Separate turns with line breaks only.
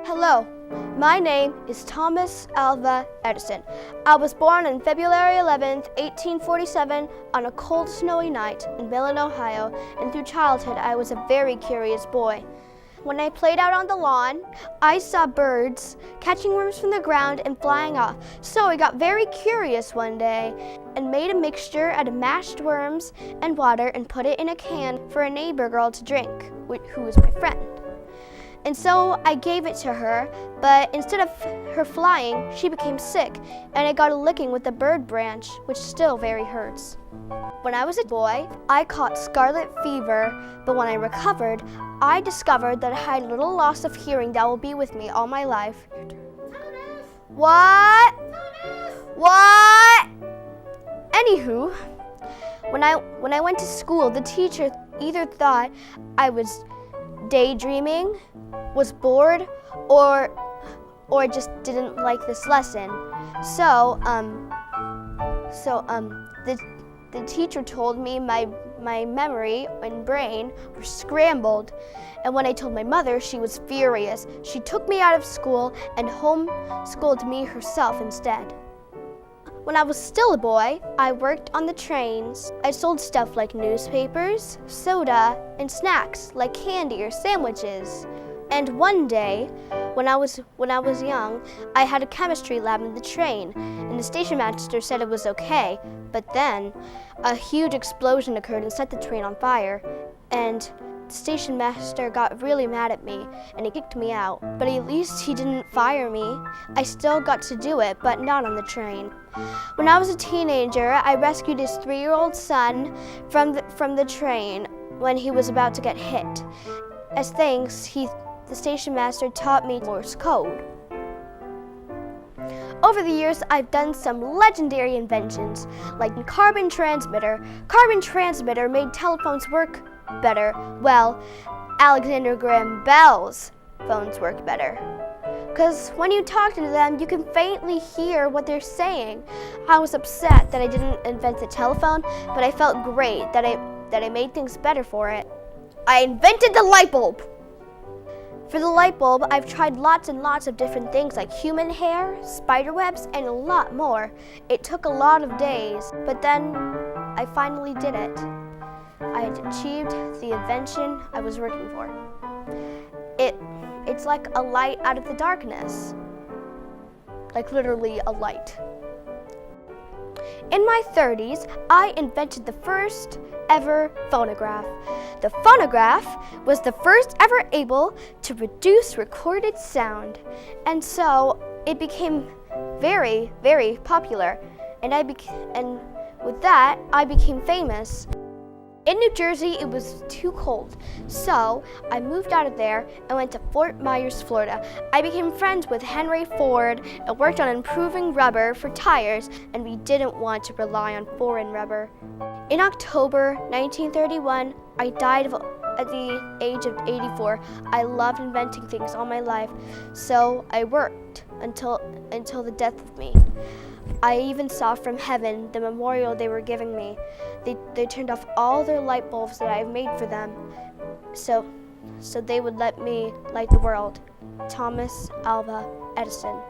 Hello, my name is Thomas Alva Edison. I was born on February 11th, 1847 on a cold, snowy night in Millen, Ohio, and through childhood I was a very curious boy. When I played out on the lawn, I saw birds catching worms from the ground and flying off. So I got very curious one day and made a mixture out of mashed worms and water and put it in a can for a neighbor girl to drink, who was my friend. And so I gave it to her, but instead of her flying, she became sick, and I got a licking with the bird branch, which still very hurts. When I was a boy, I caught scarlet fever, but when I recovered, I discovered that I had a little loss of hearing that will be with me all my life. What? Anywho, when I went to school, the teacher either thought I was daydreaming, was bored, or just didn't like this lesson. So the teacher told me my memory and brain were scrambled. And when I told my mother, she was furious. She took me out of school and homeschooled me herself instead. When I was still a boy, I worked on the trains. I sold stuff like newspapers, soda, and snacks like candy or sandwiches. And one day, when I was young, I had a chemistry lab in the train, and the station master said it was okay. But then, a huge explosion occurred and set the train on fire, and the station master got really mad at me, and he kicked me out. But at least he didn't fire me. I still got to do it, but not on the train. When I was a teenager, I rescued his 3-year-old son from the train when he was about to get hit. As thanks, the station master taught me Morse code. Over the years, I've done some legendary inventions, like the carbon transmitter. Carbon transmitter made telephones work better. Well, Alexander Graham Bell's phones work better. Because when you talk to them, you can faintly hear what they're saying. I was upset that I didn't invent the telephone, but I felt great that I made things better for it. I invented the light bulb! For the light bulb, I've tried lots and lots of different things like human hair, spider webs, and a lot more. It took a lot of days, but then I finally did it. I had achieved the invention I was working for. It's like a light out of the darkness. Like literally a light. In my 30s, I invented the first ever phonograph. The phonograph was the first ever able to produce recorded sound. And so it became very, very popular. And with that, I became famous. In New Jersey, it was too cold, so I moved out of there and went to Fort Myers, Florida. I became friends with Henry Ford and worked on improving rubber for tires, and we didn't want to rely on foreign rubber. In October 1931, I died at the age of 84. I loved inventing things all my life, so I worked until the death of me. I even saw from heaven the memorial they were giving me. They turned off all their light bulbs that I've made for them, so they would let me light the world. Thomas Alva Edison.